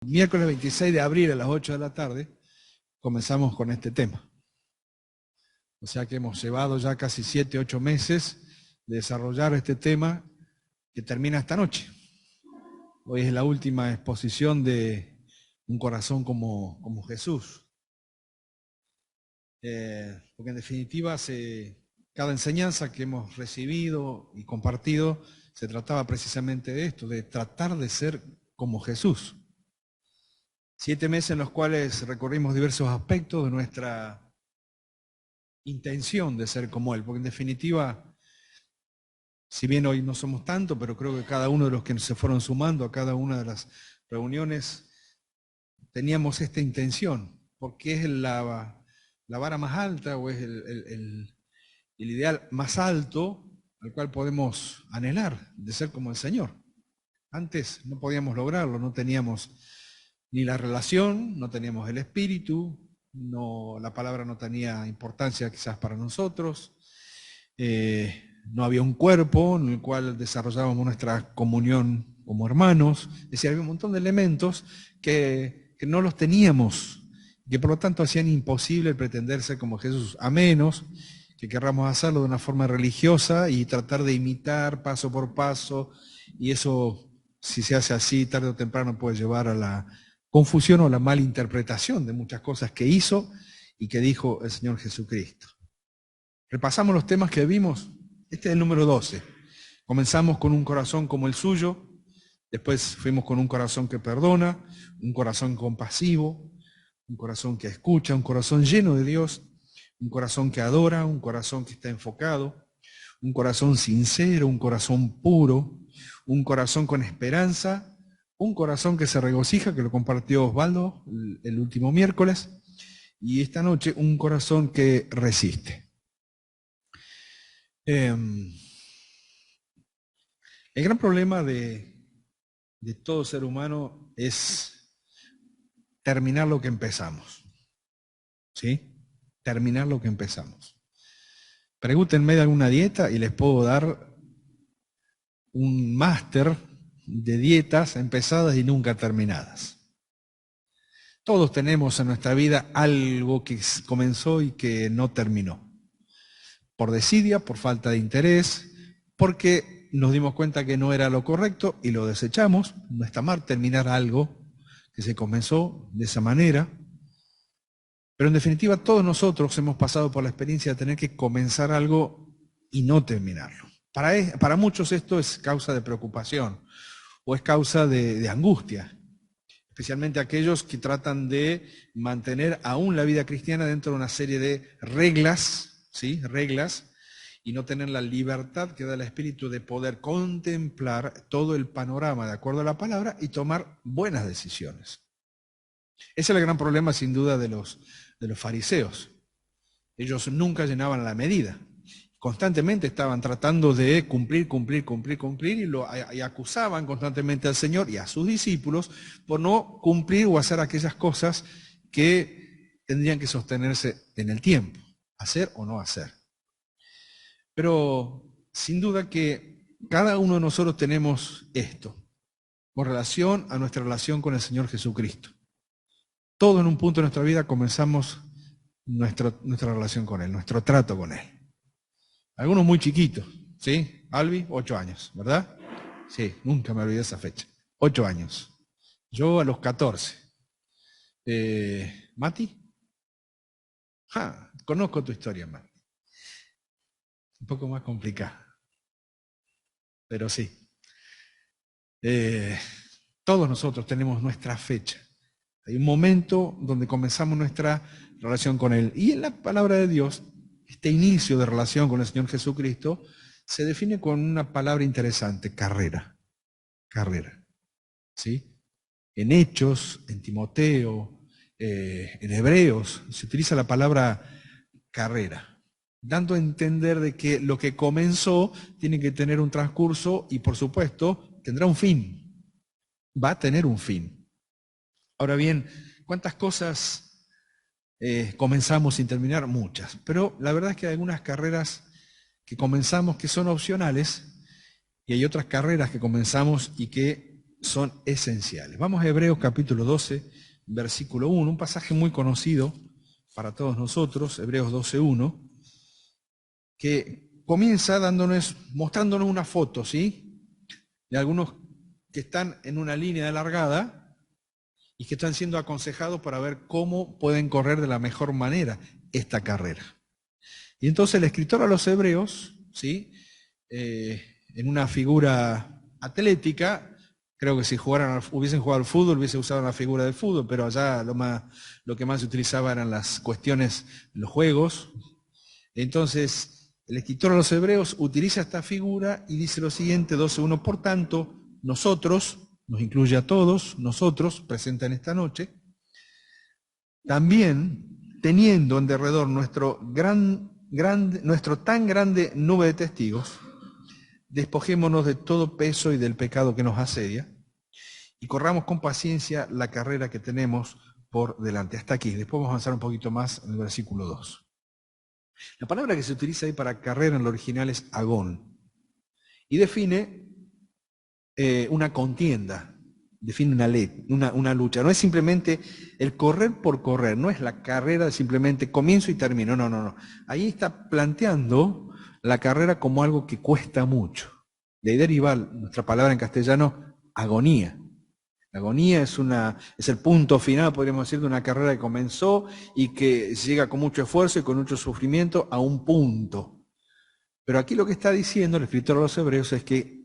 Miércoles 26 de abril a las 8 de la tarde comenzamos con este tema. O sea que hemos llevado ya casi 7, 8 meses de desarrollar este tema que termina esta noche. Hoy es la última exposición de un corazón como Jesús. Porque en definitiva cada enseñanza que hemos recibido y compartido se trataba precisamente de esto, de tratar de ser como Jesús. 7 meses en los cuales recorrimos diversos aspectos de nuestra intención de ser como Él, porque en definitiva, si bien hoy no somos tanto, pero creo que cada uno de los que se fueron sumando a cada una de las reuniones, teníamos esta intención, porque es la vara más alta o es el ideal más alto al cual podemos anhelar de ser como el Señor. Antes no podíamos lograrlo, no teníamos ni la relación, no teníamos el espíritu, la palabra no tenía importancia quizás para nosotros, no había un cuerpo en el cual desarrollábamos nuestra comunión como hermanos, es decir, había un montón de elementos que no los teníamos, que por lo tanto hacían imposible pretender ser como Jesús, a menos que querramos hacerlo de una forma religiosa y tratar de imitar paso por paso, y eso, si se hace así, tarde o temprano puede llevar a la confusión o la malinterpretación de muchas cosas que hizo y que dijo el Señor Jesucristo. Repasamos los temas que vimos. Este es el número 12. Comenzamos con un corazón como el suyo, después fuimos con un corazón que perdona, un corazón compasivo, un corazón que escucha, un corazón lleno de Dios, un corazón que adora, un corazón que está enfocado, un corazón sincero, un corazón puro, un corazón con esperanza, un corazón que se regocija, que lo compartió Osvaldo el último miércoles, y esta noche un corazón que resiste. El gran problema de todo ser humano es terminar lo que empezamos. ¿Sí? Terminar lo que empezamos. Pregúntenme de alguna dieta y les puedo dar un máster de dietas empezadas y nunca terminadas. Todos tenemos en nuestra vida algo que comenzó y que no terminó. Por desidia, por falta de interés, porque nos dimos cuenta que no era lo correcto y lo desechamos. No está mal terminar algo que se comenzó de esa manera. Pero en definitiva todos nosotros hemos pasado por la experiencia de tener que comenzar algo y no terminarlo. Para muchos esto es causa de preocupación o es causa de angustia, especialmente aquellos que tratan de mantener aún la vida cristiana dentro de una serie de reglas, ¿sí? Reglas, y no tener la libertad que da el Espíritu de poder contemplar todo el panorama de acuerdo a la palabra y tomar buenas decisiones. Ese es el gran problema sin duda de los fariseos. Ellos nunca llenaban la medida. Constantemente estaban tratando de cumplir y acusaban constantemente al Señor y a sus discípulos por no cumplir o hacer aquellas cosas que tendrían que sostenerse en el tiempo, hacer o no hacer. Pero sin duda que cada uno de nosotros tenemos esto, con relación a nuestra relación con el Señor Jesucristo. Todos en un punto de nuestra vida comenzamos nuestra relación con Él, nuestro trato con Él. Algunos muy chiquitos, ¿sí? Albi, 8 años, ¿verdad? Sí, nunca me olvidé esa fecha. 8 años. Yo a los 14. ¿Mati? Conozco tu historia, Mati. Un poco más complicada. Pero sí. Todos nosotros tenemos nuestra fecha. Hay un momento donde comenzamos nuestra relación con Él. Y en la palabra de Dios, este inicio de relación con el Señor Jesucristo se define con una palabra interesante, carrera. Carrera. ¿Sí? En Hechos, en Timoteo, en Hebreos, se utiliza la palabra carrera, dando a entender de que lo que comenzó tiene que tener un transcurso y, por supuesto, tendrá un fin. Va a tener un fin. Ahora bien, ¿cuántas cosas comenzamos sin terminar? Muchas. Pero la verdad es que hay algunas carreras que comenzamos que son opcionales y hay otras carreras que comenzamos y que son esenciales. Vamos a Hebreos capítulo 12, versículo 1, un pasaje muy conocido para todos nosotros, Hebreos 12:1, que comienza mostrándonos una foto, ¿sí?, de algunos que están en una línea de largada y que están siendo aconsejados para ver cómo pueden correr de la mejor manera esta carrera. Y entonces el escritor a los Hebreos, ¿sí?, en una figura atlética, creo que si hubiesen jugado al fútbol, hubiese usado la figura del fútbol, pero allá lo que más se utilizaba eran las cuestiones, los juegos. Entonces, el escritor a los Hebreos utiliza esta figura y dice lo siguiente, 12:1, por tanto, nosotros, nos incluye a todos, nosotros, presenta en esta noche, también teniendo en derredor nuestro tan grande nube de testigos, despojémonos de todo peso y del pecado que nos asedia y corramos con paciencia la carrera que tenemos por delante. Hasta aquí. Después vamos a avanzar un poquito más en el versículo 2. La palabra que se utiliza ahí para carrera en lo original es agón y define una contienda, define una lucha. No es simplemente el correr por correr, no es la carrera de simplemente comienzo y termino. No. Ahí está planteando la carrera como algo que cuesta mucho. De ahí deriva nuestra palabra en castellano, agonía. La agonía es el punto final, podríamos decir, de una carrera que comenzó y que llega con mucho esfuerzo y con mucho sufrimiento a un punto. Pero aquí lo que está diciendo el escritor de los Hebreos es que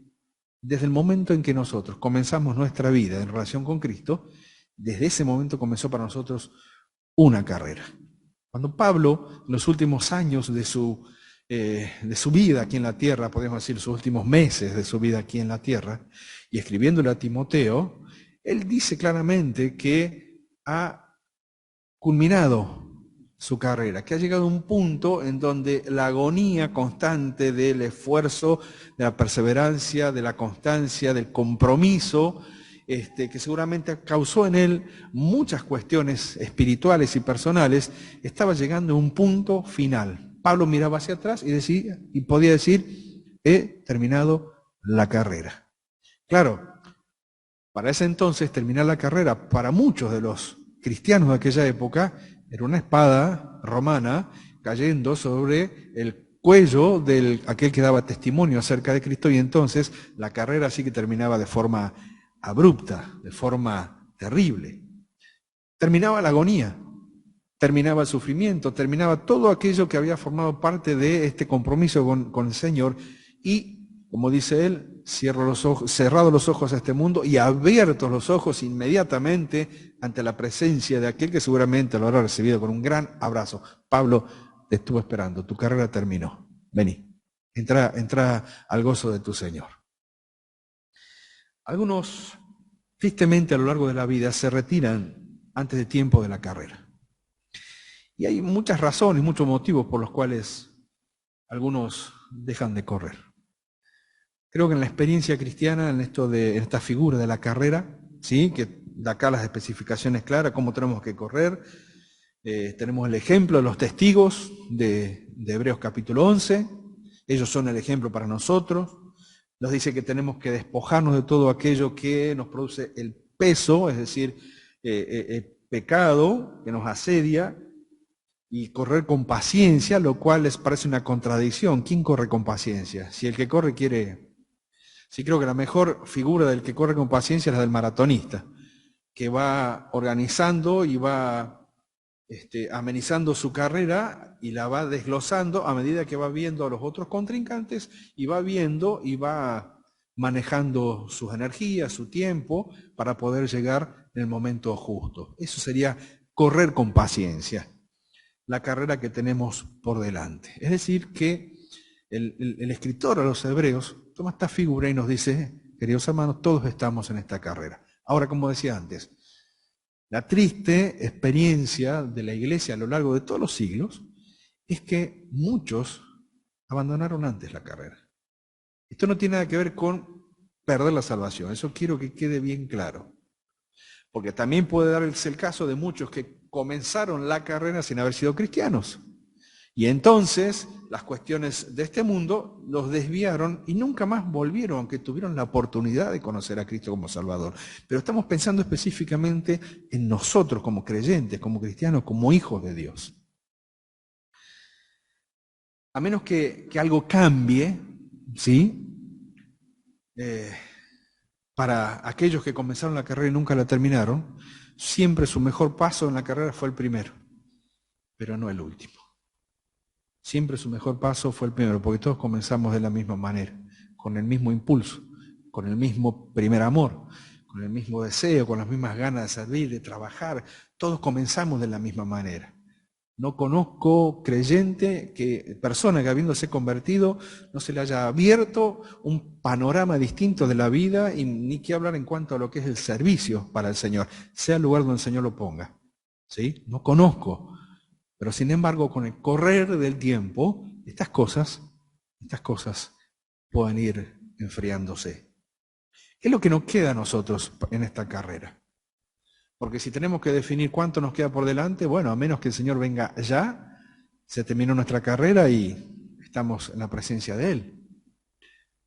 desde el momento en que nosotros comenzamos nuestra vida en relación con Cristo, desde ese momento comenzó para nosotros una carrera. Cuando Pablo, en los últimos años de su vida aquí en la tierra, podemos decir, sus últimos meses de su vida aquí en la tierra, y escribiéndole a Timoteo, él dice claramente que ha culminado su carrera, que ha llegado a un punto en donde la agonía constante del esfuerzo, de la perseverancia, de la constancia, del compromiso, que seguramente causó en él muchas cuestiones espirituales y personales, estaba llegando a un punto final. Pablo miraba hacia atrás y podía decir, he terminado la carrera. Claro, para ese entonces terminar la carrera, para muchos de los cristianos de aquella época, era una espada romana cayendo sobre el cuello de aquel que daba testimonio acerca de Cristo, y entonces la carrera sí que terminaba de forma abrupta, de forma terrible. Terminaba la agonía, terminaba el sufrimiento, terminaba todo aquello que había formado parte de este compromiso con el Señor y, como dice él, cerrados los ojos a este mundo y abiertos los ojos inmediatamente ante la presencia de aquel que seguramente lo habrá recibido con un gran abrazo. Pablo, te estuvo esperando, tu carrera terminó. Vení, entra al gozo de tu Señor. Algunos, tristemente a lo largo de la vida, se retiran antes de tiempo de la carrera. Y hay muchas razones, muchos motivos por los cuales algunos dejan de correr. Creo que en la experiencia cristiana, en esta figura de la carrera, ¿sí?, que da acá las especificaciones claras, cómo tenemos que correr. Tenemos el ejemplo de los testigos de Hebreos capítulo 11. Ellos son el ejemplo para nosotros. Nos dice que tenemos que despojarnos de todo aquello que nos produce el peso, es decir, el pecado que nos asedia, y correr con paciencia, lo cual les parece una contradicción. ¿Quién corre con paciencia? Si el que corre quiere... Sí, creo que la mejor figura del que corre con paciencia es la del maratonista, que va organizando y va amenizando su carrera y la va desglosando a medida que va viendo a los otros contrincantes y va viendo y va manejando sus energías, su tiempo, para poder llegar en el momento justo. Eso sería correr con paciencia, la carrera que tenemos por delante. Es decir, que el escritor a los Hebreos toma esta figura y nos dice, queridos hermanos, todos estamos en esta carrera. Ahora, como decía antes, la triste experiencia de la iglesia a lo largo de todos los siglos es que muchos abandonaron antes la carrera. Esto no tiene nada que ver con perder la salvación, eso quiero que quede bien claro. Porque también puede darse el caso de muchos que comenzaron la carrera sin haber sido cristianos. Y entonces las cuestiones de este mundo los desviaron y nunca más volvieron, aunque tuvieron la oportunidad de conocer a Cristo como Salvador. Pero estamos pensando específicamente en nosotros como creyentes, como cristianos, como hijos de Dios. A menos que algo cambie, ¿sí? Para aquellos que comenzaron la carrera y nunca la terminaron, siempre su mejor paso en la carrera fue el primero, pero no el último. Siempre su mejor paso fue el primero, porque todos comenzamos de la misma manera, con el mismo impulso, con el mismo primer amor, con el mismo deseo, con las mismas ganas de servir, de trabajar. Todos comenzamos de la misma manera. No conozco persona que habiéndose convertido no se le haya abierto un panorama distinto de la vida y ni que hablar en cuanto a lo que es el servicio para el Señor, sea el lugar donde el Señor lo ponga. ¿Sí? No conozco, pero sin embargo con el correr del tiempo, estas cosas pueden ir enfriándose. ¿Qué es lo que nos queda a nosotros en esta carrera? Porque si tenemos que definir cuánto nos queda por delante, bueno, a menos que el Señor venga ya, se terminó nuestra carrera y estamos en la presencia de Él.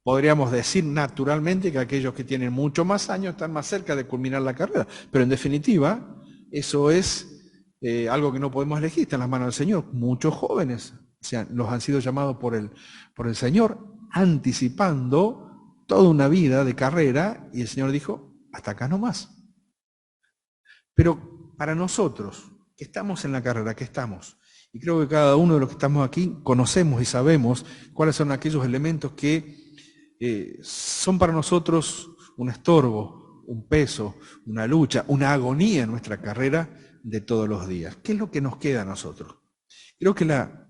Podríamos decir naturalmente que aquellos que tienen mucho más años están más cerca de culminar la carrera, pero en definitiva, eso es algo que no podemos elegir, está en las manos del Señor. Muchos jóvenes los han sido llamados por el Señor, anticipando toda una vida de carrera, y el Señor dijo, hasta acá nomás. Pero para nosotros, que estamos en la carrera, que estamos, y creo que cada uno de los que estamos aquí conocemos y sabemos cuáles son aquellos elementos que son para nosotros un estorbo, un peso, una lucha, una agonía en nuestra carrera de todos los días. ¿Qué es lo que nos queda a nosotros? Creo que la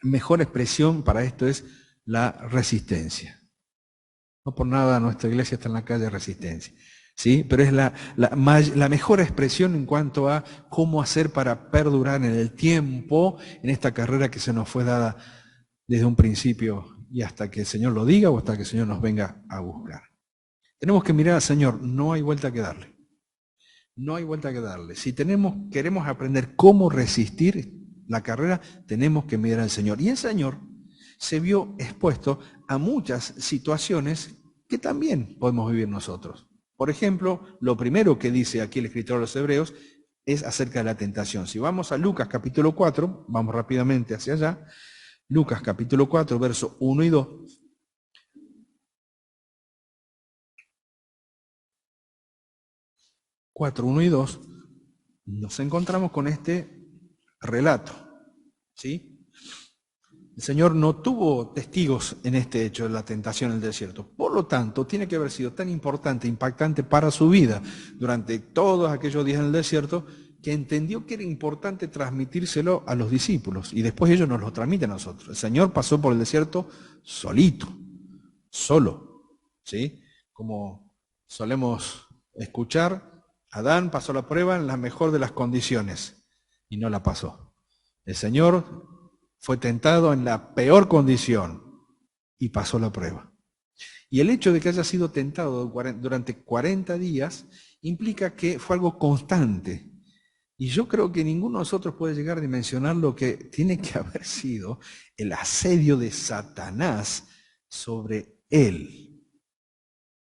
mejor expresión para esto es la resistencia. No por nada nuestra iglesia está en la calle Resistencia. ¿Sí? Pero es la mejor expresión en cuanto a cómo hacer para perdurar en el tiempo en esta carrera que se nos fue dada desde un principio y hasta que el Señor lo diga o hasta que el Señor nos venga a buscar. Tenemos que mirar al Señor, no hay vuelta que darle. No hay vuelta que darle. Si queremos aprender cómo resistir la carrera, tenemos que mirar al Señor. Y el Señor se vio expuesto a muchas situaciones que también podemos vivir nosotros. Por ejemplo, lo primero que dice aquí el escritor de los Hebreos es acerca de la tentación. Si vamos a Lucas capítulo 4, vamos rápidamente hacia allá, Lucas capítulo 4, versos 1 y 2. Cuatro, 1 y 2, nos encontramos con este relato, ¿sí? El Señor no tuvo testigos en este hecho de la tentación en el desierto. Por lo tanto, tiene que haber sido tan importante, impactante para su vida durante todos aquellos días en el desierto, que entendió que era importante transmitírselo a los discípulos. Y después ellos nos lo transmiten a nosotros. El Señor pasó por el desierto solito, solo, ¿sí? Como solemos escuchar, Adán pasó la prueba en la mejor de las condiciones y no la pasó. El Señor fue tentado en la peor condición y pasó la prueba. Y el hecho de que haya sido tentado durante 40 días implica que fue algo constante. Y yo creo que ninguno de nosotros puede llegar a dimensionar lo que tiene que haber sido el asedio de Satanás sobre él.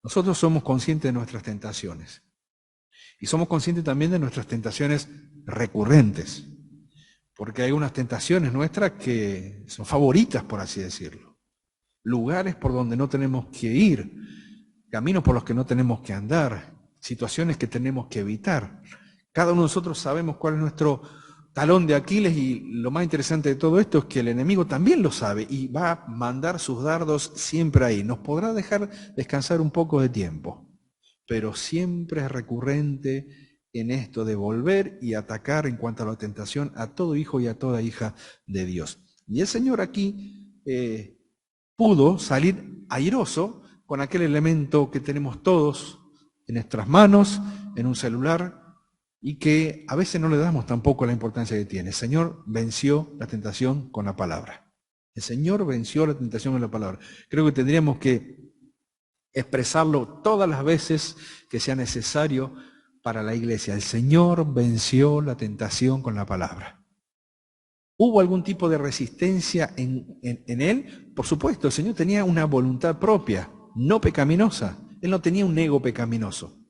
Nosotros somos conscientes de nuestras tentaciones. Y somos conscientes también de nuestras tentaciones recurrentes. Porque hay unas tentaciones nuestras que son favoritas, por así decirlo. Lugares por donde no tenemos que ir, caminos por los que no tenemos que andar, situaciones que tenemos que evitar. Cada uno de nosotros sabemos cuál es nuestro talón de Aquiles y lo más interesante de todo esto es que el enemigo también lo sabe y va a mandar sus dardos siempre ahí. Nos podrá dejar descansar un poco de tiempo, pero siempre es recurrente en esto de volver y atacar en cuanto a la tentación a todo hijo y a toda hija de Dios. Y el Señor aquí pudo salir airoso con aquel elemento que tenemos todos en nuestras manos, en un celular, y que a veces no le damos tampoco la importancia que tiene. El Señor venció la tentación con la palabra. El Señor venció la tentación con la palabra. Creo que tendríamos que expresarlo todas las veces que sea necesario para la iglesia. El Señor venció la tentación con la palabra. ¿Hubo algún tipo de resistencia en él? Por supuesto, el Señor tenía una voluntad propia, no pecaminosa. Él no tenía un ego pecaminoso.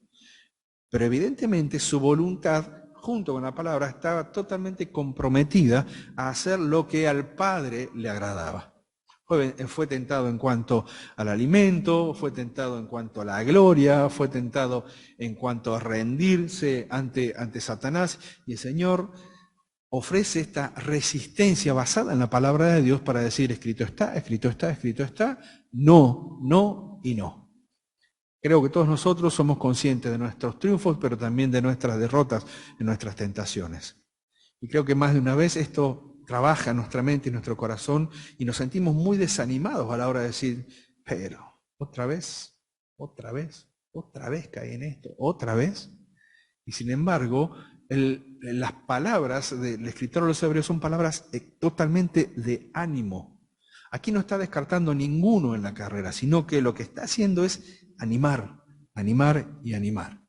Pero evidentemente su voluntad, junto con la palabra, estaba totalmente comprometida a hacer lo que al Padre le agradaba. Fue tentado en cuanto al alimento, fue tentado en cuanto a la gloria, fue tentado en cuanto a rendirse ante Satanás, y el Señor ofrece esta resistencia basada en la palabra de Dios para decir: escrito está, escrito está, escrito está, no, no y no. Creo que todos nosotros somos conscientes de nuestros triunfos, pero también de nuestras derrotas, de nuestras tentaciones. Y creo que más de una vez esto trabaja en nuestra mente y nuestro corazón, y nos sentimos muy desanimados a la hora de decir: pero, otra vez caí en esto, otra vez. Y sin embargo, las palabras del escritor de los Hebreos son palabras totalmente de ánimo. Aquí no está descartando ninguno en la carrera, sino que lo que está haciendo es animar, animar y animar.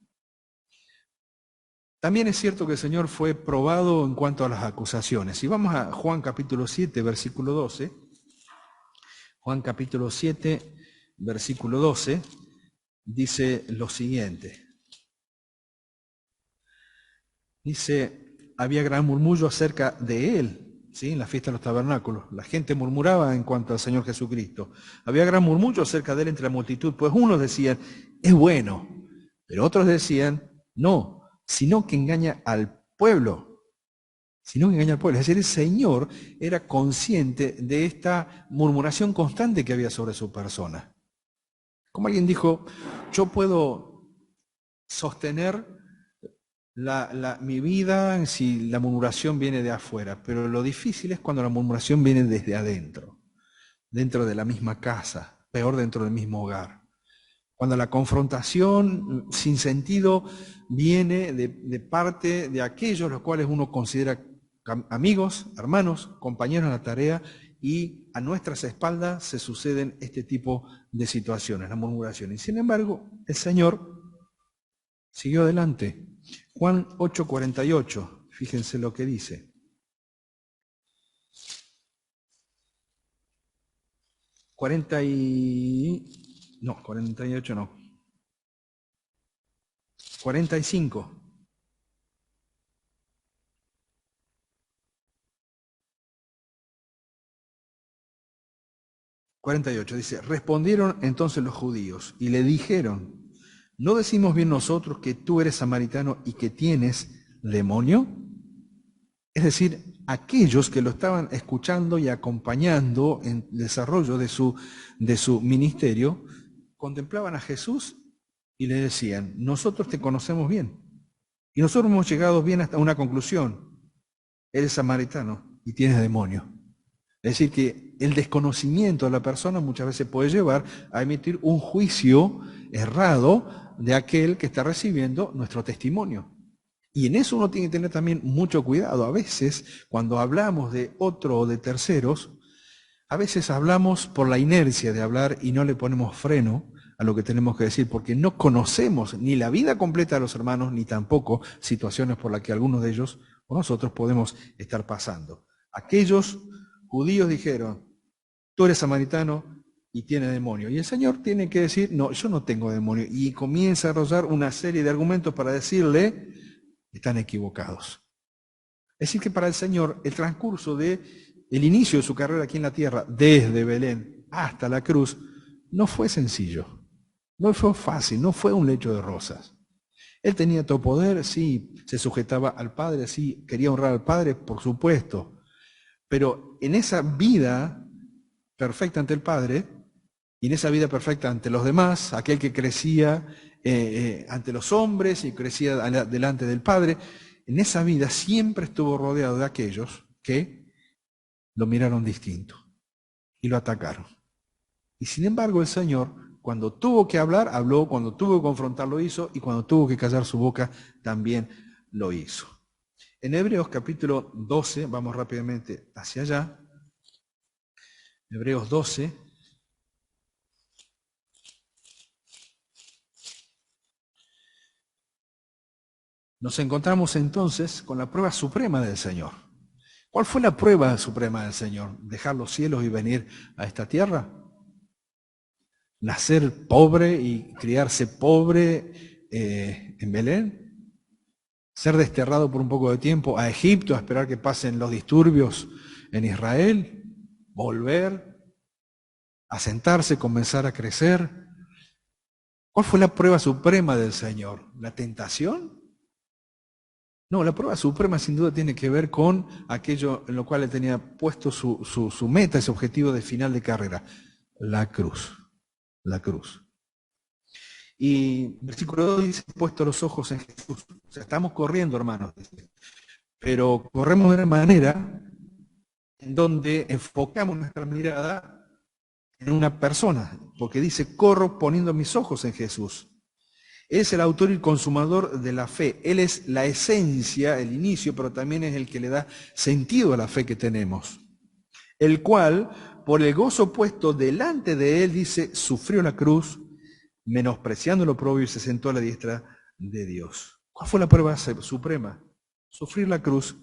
También es cierto que el Señor fue probado en cuanto a las acusaciones. Y vamos a Juan capítulo 7, versículo 12. Juan capítulo 7, versículo 12, dice lo siguiente. Dice: había gran murmullo acerca de él, ¿sí? En la fiesta de los tabernáculos. La gente murmuraba en cuanto al Señor Jesucristo. Había gran murmullo acerca de él entre la multitud, pues unos decían: es bueno, pero otros decían: no, sino que engaña al pueblo. Sino que engaña al pueblo. Es decir, el Señor era consciente de esta murmuración constante que había sobre su persona. Como alguien dijo: yo puedo sostener mi vida si la murmuración viene de afuera, pero lo difícil es cuando la murmuración viene desde adentro, dentro de la misma casa, peor dentro del mismo hogar. Cuando la confrontación sin sentido viene de parte de aquellos los cuales uno considera amigos, hermanos, compañeros en la tarea, y a nuestras espaldas se suceden este tipo de situaciones, la murmuración. Y sin embargo, el Señor siguió adelante. Juan 8:48, fíjense lo que dice. 48 no. 45. Dice: respondieron entonces los judíos y le dijeron: ¿no decimos bien nosotros que tú eres samaritano y que tienes demonio? Es decir, aquellos que lo estaban escuchando y acompañando en el desarrollo de su ministerio, contemplaban a Jesús y le decían: nosotros te conocemos bien. Y nosotros hemos llegado bien hasta una conclusión: eres samaritano y tienes demonio. Es decir, que el desconocimiento de la persona muchas veces puede llevar a emitir un juicio errado de aquel que está recibiendo nuestro testimonio. Y en eso uno tiene que tener también mucho cuidado. A veces, cuando hablamos de otro o de terceros, a veces hablamos por la inercia de hablar y no le ponemos freno a lo que tenemos que decir, porque no conocemos ni la vida completa de los hermanos, ni tampoco situaciones por las que algunos de ellos o nosotros podemos estar pasando. Aquellos judíos dijeron: tú eres samaritano y tienes demonio. Y el Señor tiene que decir: no, yo no tengo demonio. Y comienza a arrollar una serie de argumentos para decirle: están equivocados. Es decir, que para el Señor el transcurso del inicio de su carrera aquí en la tierra, desde Belén hasta la cruz, no fue sencillo, no fue fácil, no fue un lecho de rosas. Él tenía todo poder, sí, se sujetaba al Padre, sí, quería honrar al Padre, por supuesto, pero en esa vida perfecta ante el Padre y en esa vida perfecta ante los demás, aquel que crecía ante los hombres y crecía delante del Padre, en esa vida siempre estuvo rodeado de aquellos que lo miraron distinto y lo atacaron. Y sin embargo el Señor, cuando tuvo que hablar, habló; cuando tuvo que confrontar, lo hizo; y cuando tuvo que callar su boca, también lo hizo. En Hebreos capítulo 12, vamos rápidamente hacia allá, Hebreos 12, nos encontramos entonces con la prueba suprema del Señor. ¿Cuál fue la prueba suprema del Señor? ¿Dejar los cielos y venir a esta tierra? ¿Nacer pobre y criarse pobre en Belén? ¿Ser desterrado por un poco de tiempo a Egipto a esperar que pasen los disturbios en Israel? ¿Volver? ¿Asentarse, comenzar a crecer? ¿Cuál fue la prueba suprema del Señor? ¿La tentación? No, la prueba suprema sin duda tiene que ver con aquello en lo cual él tenía puesto su meta, ese objetivo de final de carrera, la cruz, la cruz. Y versículo 2 dice, puesto los ojos en Jesús. O sea, estamos corriendo, hermanos, pero corremos de una manera en donde enfocamos nuestra mirada en una persona, porque dice, corro poniendo mis ojos en Jesús. Él es el autor y consumador de la fe. Él es la esencia, el inicio, pero también es el que le da sentido a la fe que tenemos. El cual, por el gozo puesto delante de él, dice, sufrió la cruz, menospreciando lo propio y se sentó a la diestra de Dios. ¿Cuál fue la prueba suprema? Sufrir la cruz,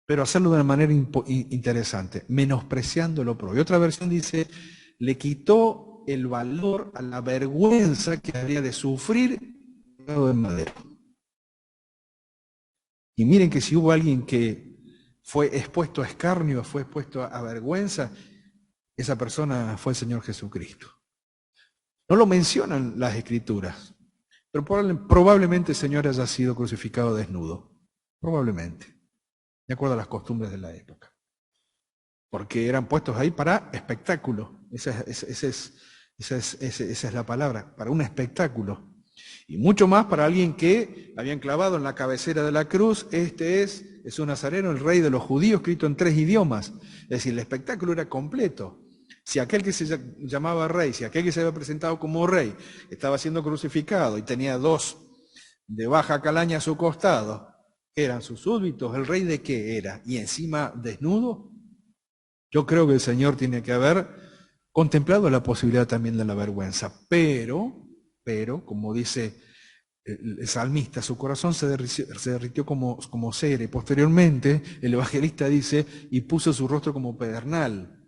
pero hacerlo de una manera interesante, menospreciando lo propio. Otra versión dice, le quitó el valor a la vergüenza que habría de sufrir de madera. Y miren que si hubo alguien que fue expuesto a escarnio, fue expuesto a vergüenza, esa persona fue el Señor Jesucristo. No lo mencionan las Escrituras, pero probablemente el Señor haya sido crucificado desnudo. Probablemente, de acuerdo a las costumbres de la época. Porque eran puestos ahí para espectáculo. Esa es la palabra, para un espectáculo. Y mucho más para alguien que habían clavado en la cabecera de la cruz, este es un nazareno, el rey de los judíos, escrito en 3 idiomas. Es decir, el espectáculo era completo. Si aquel que se llamaba rey, si aquel que se había presentado como rey, estaba siendo crucificado y tenía 2 de baja calaña a su costado, eran sus súbditos, ¿el rey de qué era? Y encima desnudo. Yo creo que el Señor tiene que haber contemplado la posibilidad también de la vergüenza, pero, como dice el salmista, su corazón se derritió como cera, y posteriormente el evangelista dice, y puso su rostro como pedernal,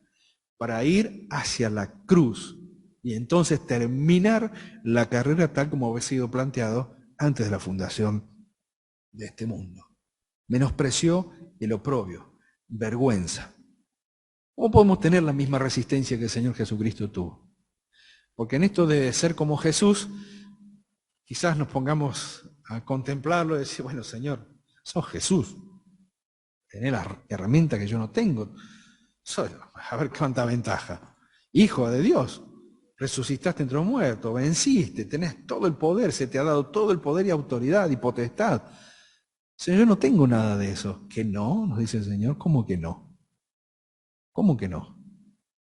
para ir hacia la cruz, y entonces terminar la carrera tal como había sido planteado antes de la fundación de este mundo. Menospreció el oprobio, vergüenza. ¿Cómo podemos tener la misma resistencia que el Señor Jesucristo tuvo? Porque en esto de ser como Jesús, quizás nos pongamos a contemplarlo y decir, bueno, Señor, sos Jesús, tenés la herramienta que yo no tengo, a ver cuánta ventaja. Hijo de Dios, resucitaste entre los muertos, venciste, tenés todo el poder, se te ha dado todo el poder y autoridad y potestad. Señor, yo no tengo nada de eso. ¿Que no? Nos dice el Señor. ¿Cómo que no? ¿Cómo que no?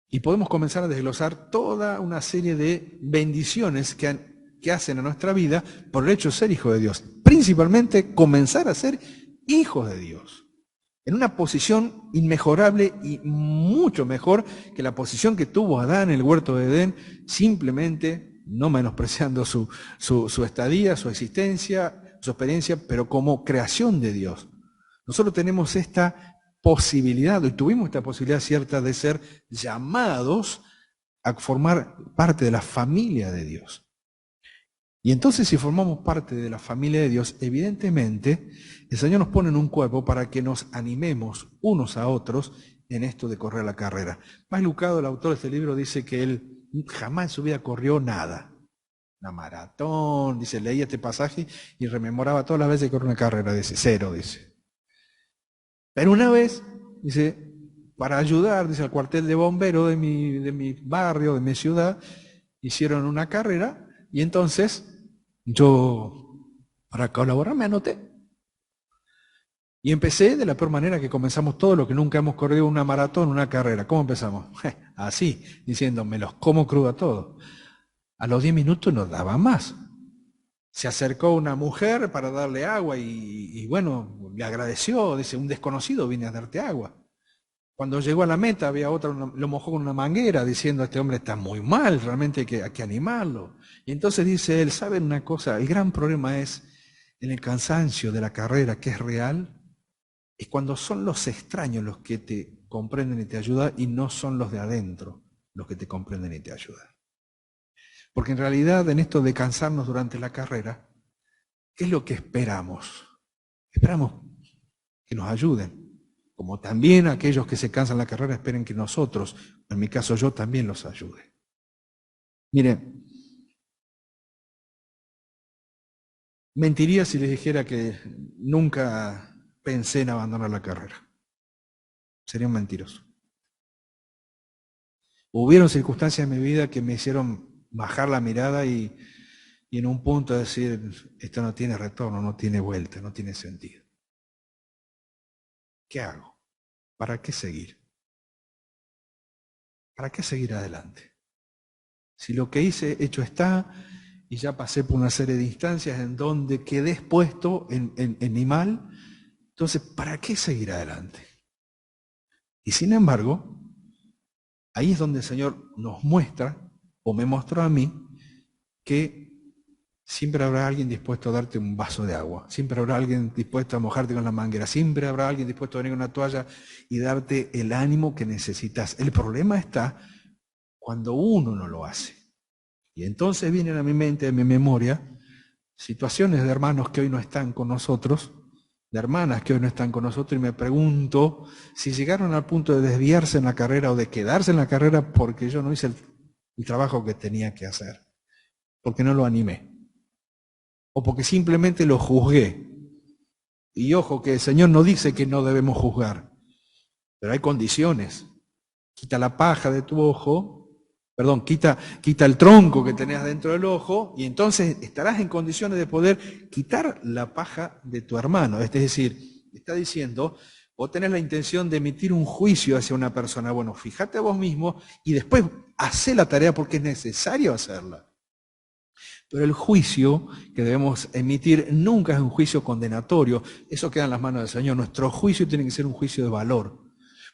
Y podemos comenzar a desglosar toda una serie de bendiciones que hacen a nuestra vida por el hecho de ser hijo de Dios. Principalmente comenzar a ser hijos de Dios. En una posición inmejorable y mucho mejor que la posición que tuvo Adán en el huerto de Edén, simplemente no menospreciando su estadía, su existencia, su experiencia, pero como creación de Dios. Nosotros tenemos esta posibilidad, y tuvimos esta posibilidad cierta de ser llamados a formar parte de la familia de Dios. Y entonces si formamos parte de la familia de Dios, evidentemente el Señor nos pone en un cuerpo para que nos animemos unos a otros en esto de correr la carrera. Más Lucado, el autor de este libro, dice que él jamás en su vida corrió nada. Una maratón, dice, leía este pasaje y rememoraba todas las veces que corrió una carrera, dice, 0, dice. Pero una vez, dice, para ayudar, dice, al cuartel de bomberos de mi barrio, de mi ciudad, hicieron una carrera y entonces yo, para colaborar, me anoté. Y empecé de la peor manera que comenzamos todos los que nunca hemos corrido una maratón, una carrera. ¿Cómo empezamos? Así, diciendo, me los como crudo a todos. A los 10 minutos no daba más. Se acercó una mujer para darle agua y bueno, le agradeció, dice, un desconocido viene a darte agua. Cuando llegó a la meta había otra, lo mojó con una manguera diciendo, este hombre está muy mal, realmente hay que animarlo. Y entonces dice él, ¿saben una cosa? El gran problema es en el cansancio de la carrera, que es real, es cuando son los extraños los que te comprenden y te ayudan y no son los de adentro los que te comprenden y te ayudan. Porque en realidad en esto de cansarnos durante la carrera, ¿qué es lo que esperamos? Esperamos que nos ayuden. Como también aquellos que se cansan la carrera esperen que nosotros, en mi caso yo, también los ayude. Mire, mentiría si les dijera que nunca pensé en abandonar la carrera. Sería un mentiroso. Hubieron circunstancias en mi vida que me hicieron bajar la mirada y en un punto decir, esto no tiene retorno, no tiene vuelta, no tiene sentido. ¿Qué hago? ¿Para qué seguir? ¿Para qué seguir adelante? Si lo que hice hecho está y ya pasé por una serie de instancias en donde quedé expuesto en mi mal, entonces, ¿para qué seguir adelante? Y sin embargo, ahí es donde el Señor nos muestra, o me mostró a mí, que siempre habrá alguien dispuesto a darte un vaso de agua, siempre habrá alguien dispuesto a mojarte con la manguera, siempre habrá alguien dispuesto a venir con una toalla y darte el ánimo que necesitas. El problema está cuando uno no lo hace. Y entonces vienen a mi mente, a mi memoria, situaciones de hermanos que hoy no están con nosotros, de hermanas que hoy no están con nosotros, y me pregunto si llegaron al punto de desviarse en la carrera o de quedarse en la carrera porque yo no hice el trabajo que tenía que hacer, porque no lo animé, o porque simplemente lo juzgué. Y ojo, que el Señor no dice que no debemos juzgar, pero hay condiciones. Quita la paja de tu ojo, quita el tronco que tenés dentro del ojo, y entonces estarás en condiciones de poder quitar la paja de tu hermano. Es decir, está diciendo, vos tenés la intención de emitir un juicio hacia una persona. Bueno, fíjate a vos mismo y después hacé la tarea porque es necesario hacerla. Pero el juicio que debemos emitir nunca es un juicio condenatorio. Eso queda en las manos del Señor. Nuestro juicio tiene que ser un juicio de valor,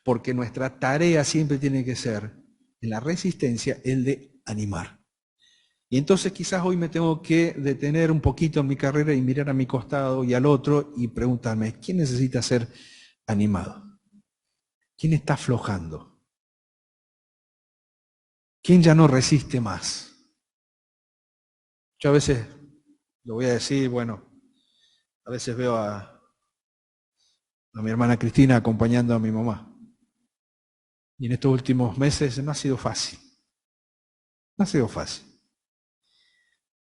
porque nuestra tarea siempre tiene que ser, en la resistencia, el de animar. Y entonces quizás hoy me tengo que detener un poquito en mi carrera y mirar a mi costado y al otro y preguntarme, ¿quién necesita ser animado? ¿Quién está aflojando? ¿Quién ya no resiste más? Yo a veces, lo voy a decir, bueno, a veces veo a mi hermana Cristina acompañando a mi mamá. Y en estos últimos meses no ha sido fácil. No ha sido fácil.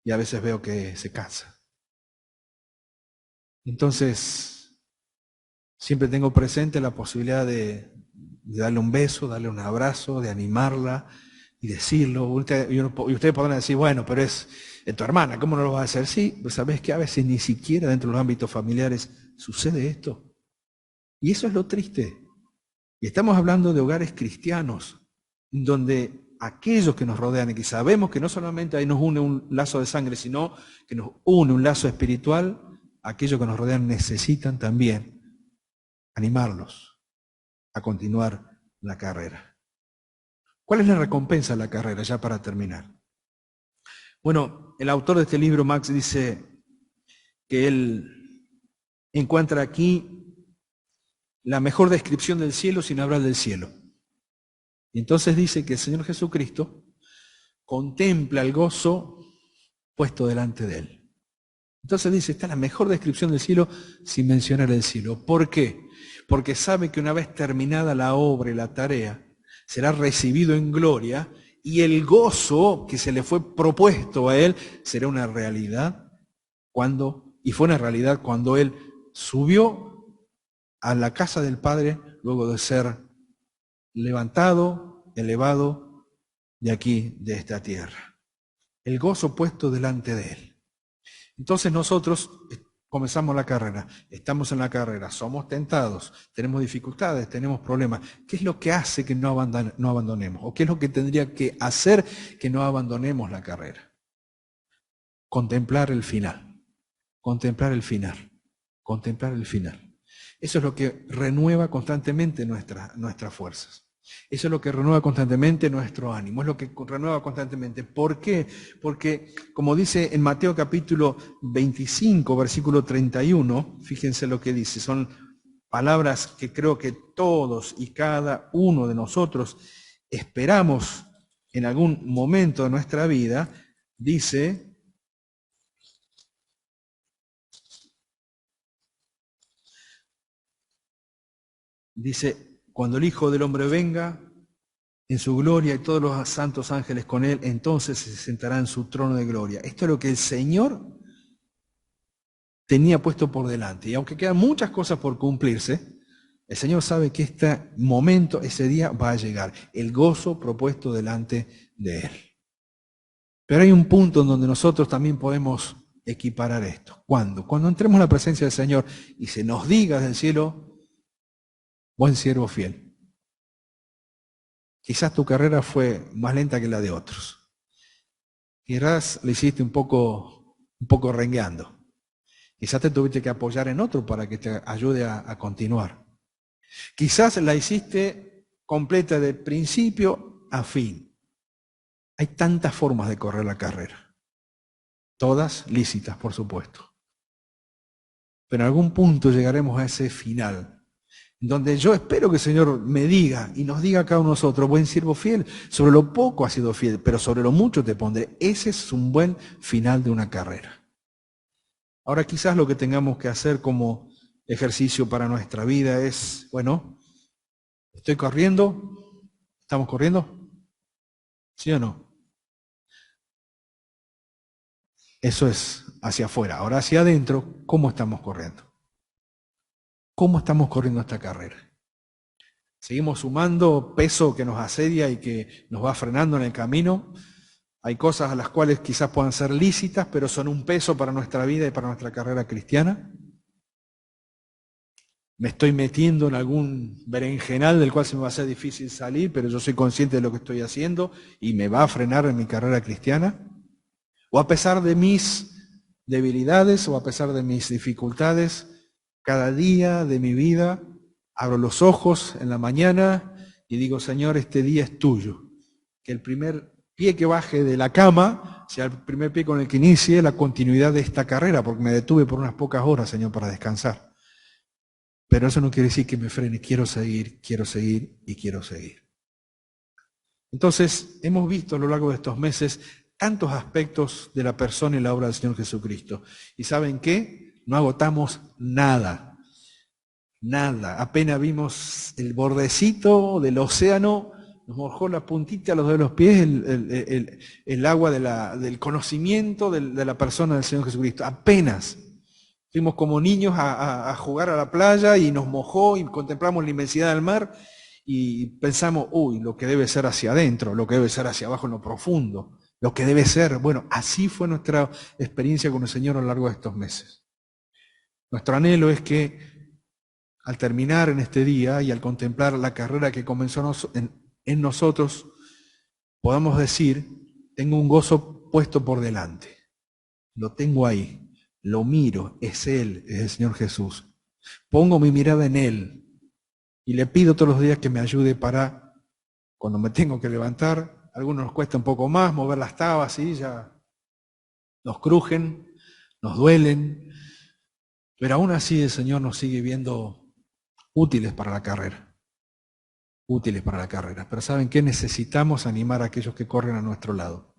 Y a veces veo que se cansa. Entonces, siempre tengo presente la posibilidad de darle un beso, darle un abrazo, de animarla y decirlo. Y ustedes podrán decir, bueno, pero es tu hermana, ¿cómo no lo vas a hacer? Sí, pues sabes que a veces ni siquiera dentro de los ámbitos familiares sucede esto. Y eso es lo triste. Y estamos hablando de hogares cristianos, donde aquellos que nos rodean y que sabemos que no solamente ahí nos une un lazo de sangre, sino que nos une un lazo espiritual, aquellos que nos rodean necesitan también animarlos a continuar la carrera. ¿Cuál es la recompensa de la carrera, ya para terminar? Bueno, el autor de este libro, Max, dice que él encuentra aquí la mejor descripción del cielo sin hablar del cielo. Y entonces dice que el Señor Jesucristo contempla el gozo puesto delante de él. Entonces dice, está la mejor descripción del cielo sin mencionar el cielo. ¿Por qué? Porque sabe que una vez terminada la obra y la tarea, será recibido en gloria y el gozo que se le fue propuesto a él será una realidad y fue una realidad cuando él subió a la casa del Padre luego de ser levantado, elevado de aquí, de esta tierra. El gozo puesto delante de él. Entonces nosotros comenzamos la carrera, estamos en la carrera, somos tentados, tenemos dificultades, tenemos problemas. ¿Qué es lo que hace que no abandonemos? ¿O qué es lo que tendría que hacer que no abandonemos la carrera? Contemplar el final, contemplar el final, contemplar el final. Eso es lo que renueva constantemente nuestras fuerzas. Eso es lo que renueva constantemente nuestro ánimo, es lo que renueva constantemente. ¿Por qué? Porque, como dice en Mateo capítulo 25, versículo 31, fíjense lo que dice, son palabras que creo que todos y cada uno de nosotros esperamos en algún momento de nuestra vida, dice: cuando el Hijo del Hombre venga en su gloria y todos los santos ángeles con él, entonces se sentará en su trono de gloria. Esto es lo que el Señor tenía puesto por delante. Y aunque quedan muchas cosas por cumplirse, el Señor sabe que este momento, ese día va a llegar. El gozo propuesto delante de Él. Pero hay un punto en donde nosotros también podemos equiparar esto. ¿Cuándo? Cuando entremos en la presencia del Señor y se nos diga desde el cielo: buen siervo fiel. Quizás tu carrera fue más lenta que la de otros. Quizás le hiciste un poco rengueando. Quizás te tuviste que apoyar en otro para que te ayude a continuar. Quizás la hiciste completa de principio a fin. Hay tantas formas de correr la carrera. Todas lícitas, por supuesto. Pero en algún punto llegaremos a ese final, donde yo espero que el Señor me diga y nos diga a cada uno de nosotros: buen siervo fiel, sobre lo poco has sido fiel, pero sobre lo mucho te pondré. Ese es un buen final de una carrera. Ahora quizás lo que tengamos que hacer como ejercicio para nuestra vida es, bueno, ¿estoy corriendo? ¿Estamos corriendo? ¿Sí o no? Eso es hacia afuera. Ahora hacia adentro, ¿cómo estamos corriendo? ¿Cómo estamos corriendo esta carrera? ¿Seguimos sumando peso que nos asedia y que nos va frenando en el camino? Hay cosas a las cuales quizás puedan ser lícitas, pero son un peso para nuestra vida y para nuestra carrera cristiana. Me estoy metiendo en algún berenjenal del cual se me va a hacer difícil salir, pero yo soy consciente de lo que estoy haciendo y me va a frenar en mi carrera cristiana. O a pesar de mis debilidades o a pesar de mis dificultades, cada día de mi vida abro los ojos en la mañana y digo: Señor, este día es tuyo. Que el primer pie que baje de la cama sea el primer pie con el que inicie la continuidad de esta carrera, porque me detuve por unas pocas horas, Señor, para descansar. Pero eso no quiere decir que me frene. Quiero seguir y quiero seguir. Entonces, hemos visto a lo largo de estos meses tantos aspectos de la persona y la obra del Señor Jesucristo. ¿Y saben qué? No agotamos nada. Nada. Apenas vimos el bordecito del océano, nos mojó la puntita, los de los pies, el agua del conocimiento de la persona del Señor Jesucristo. Apenas. Fuimos como niños a jugar a la playa y nos mojó y contemplamos la inmensidad del mar y pensamos: uy, lo que debe ser hacia adentro, lo que debe ser hacia abajo en lo profundo, lo que debe ser. Bueno, así fue nuestra experiencia con el Señor a lo largo de estos meses. Nuestro anhelo es que al terminar en este día y al contemplar la carrera que comenzó en nosotros, podamos decir: tengo un gozo puesto por delante, lo tengo ahí, lo miro, es Él, es el Señor Jesús. Pongo mi mirada en Él y le pido todos los días que me ayude para, cuando me tengo que levantar, a algunos nos cuesta un poco más mover las tabas, ¿sí? Ya nos crujen, nos duelen, pero aún así el Señor nos sigue viendo útiles para la carrera. Útiles para la carrera. Pero ¿saben qué? Necesitamos animar a aquellos que corren a nuestro lado.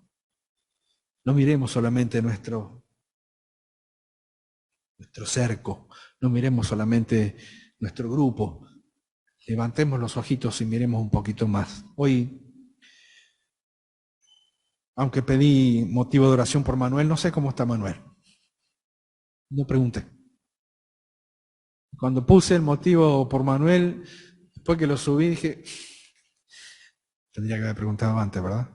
No miremos solamente nuestro cerco, no miremos solamente nuestro grupo. Levantemos los ojitos y miremos un poquito más. Hoy, aunque pedí motivo de oración por Manuel, no sé cómo está Manuel. No pregunté. Cuando puse el motivo por Manuel, después que lo subí, dije: tendría que haber preguntado antes, ¿verdad?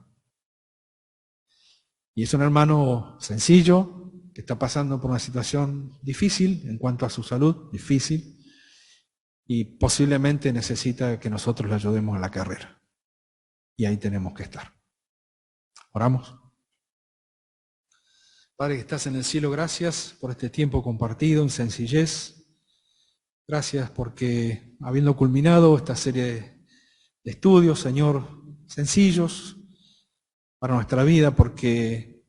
Y es un hermano sencillo, que está pasando por una situación difícil en cuanto a su salud, difícil, y posiblemente necesita que nosotros le ayudemos en la carrera. Y ahí tenemos que estar. ¿Oramos? Padre que estás en el cielo, gracias por este tiempo compartido en sencillez. Gracias porque, habiendo culminado esta serie de estudios, Señor, sencillos para nuestra vida, porque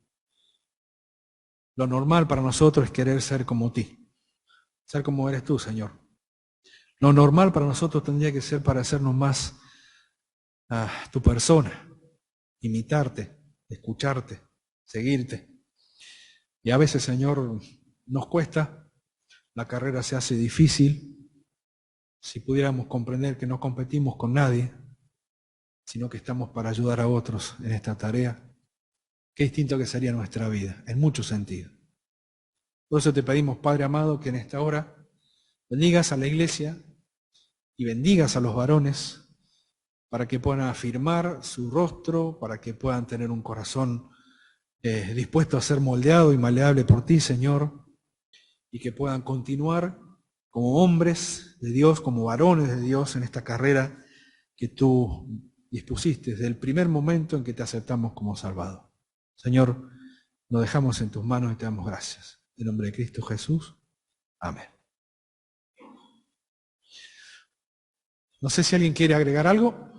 lo normal para nosotros es querer ser como ti, ser como eres tú, Señor. Lo normal para nosotros tendría que ser parecernos más a tu persona, imitarte, escucharte, seguirte. Y a veces, Señor, nos cuesta, la carrera se hace difícil. Si pudiéramos comprender que no competimos con nadie, sino que estamos para ayudar a otros en esta tarea, qué distinto que sería nuestra vida, en muchos sentidos. Por eso te pedimos, Padre amado, que en esta hora bendigas a la iglesia y bendigas a los varones para que puedan afirmar su rostro, para que puedan tener un corazón dispuesto a ser moldeado y maleable por ti, Señor, y que puedan continuar como hombres de Dios, como varones de Dios en esta carrera que tú dispusiste desde el primer momento en que te aceptamos como Salvador. Señor, nos dejamos en tus manos y te damos gracias. En nombre de Cristo Jesús. Amén. No sé si alguien quiere agregar algo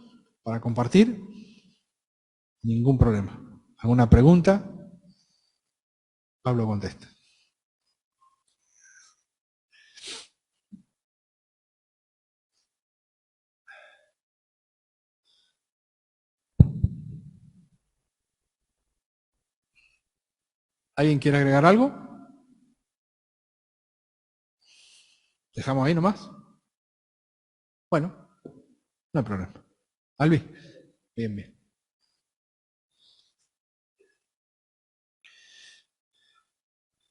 para compartir. Ningún problema. ¿Alguna pregunta? Pablo contesta. ¿Alguien quiere agregar algo? ¿Dejamos ahí nomás? Bueno, no hay problema. Albi, bien, bien.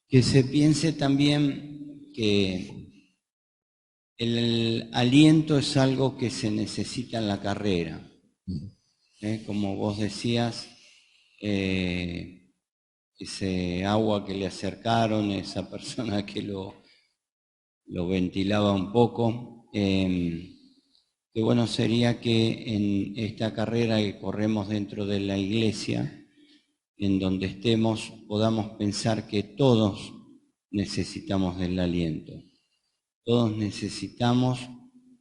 Que se piense también que el aliento es algo que se necesita en la carrera. Como vos decías, ese agua que le acercaron, esa persona que lo ventilaba un poco, qué bueno sería que en esta carrera que corremos dentro de la iglesia, en donde estemos, podamos pensar que todos necesitamos del aliento. Todos necesitamos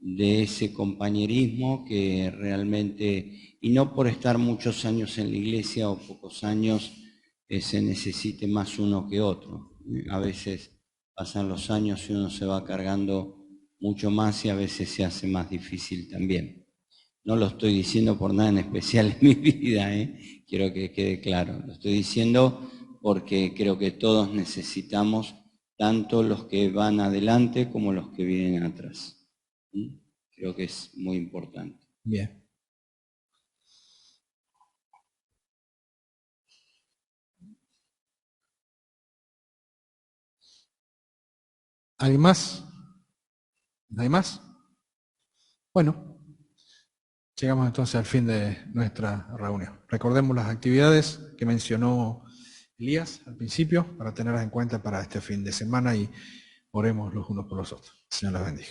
de ese compañerismo que realmente, y no por estar muchos años en la iglesia o pocos años, se necesite más uno que otro. A veces pasan los años y uno se va cargando mucho más y a veces se hace más difícil también. No lo estoy diciendo por nada en especial en mi vida, quiero que quede claro. Lo estoy diciendo porque creo que todos necesitamos, tanto los que van adelante como los que vienen atrás. Creo que es muy importante. Bien. ¿Alguien más? ¿Nadie más? Bueno, llegamos entonces al fin de nuestra reunión. Recordemos las actividades que mencionó Elías al principio para tenerlas en cuenta para este fin de semana y oremos los unos por los otros. Señor los bendiga.